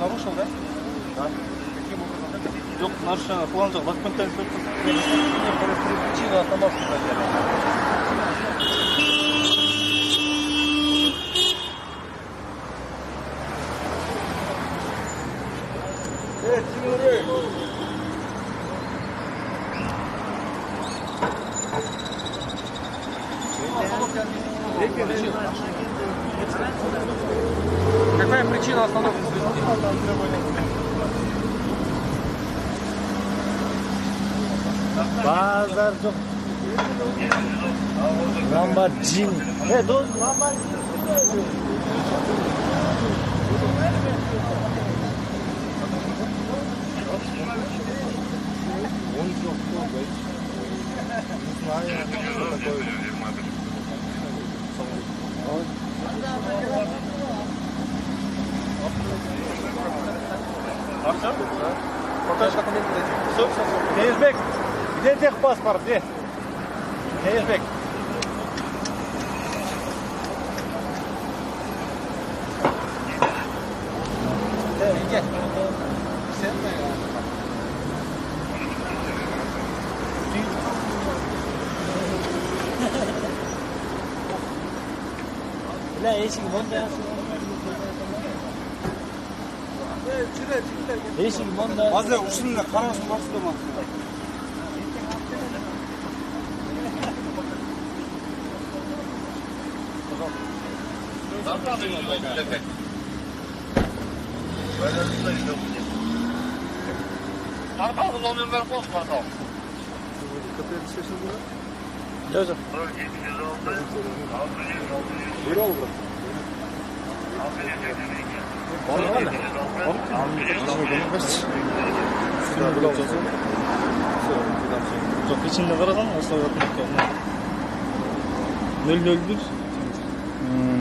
нарушил, да? Да. Каким образом? Жоқ, нарушение план жоқ, документально причина остановки проверяли. Какая причина остановки? Bazar yok. Lamborghini. Ne dost Lamborghini. Он yok yok. Не знаю, что такое. Покажи документы. Все. Неизбек, где техпаспорт? Где? Неизбек. Gel. Sen de ya. La eski Honda. Eski Honda. Azda ушунда карашып барсыз да мына. Портал номер бар, портал. Yok. Бюро olur. Жоқ, içinde var ama asla yok. 001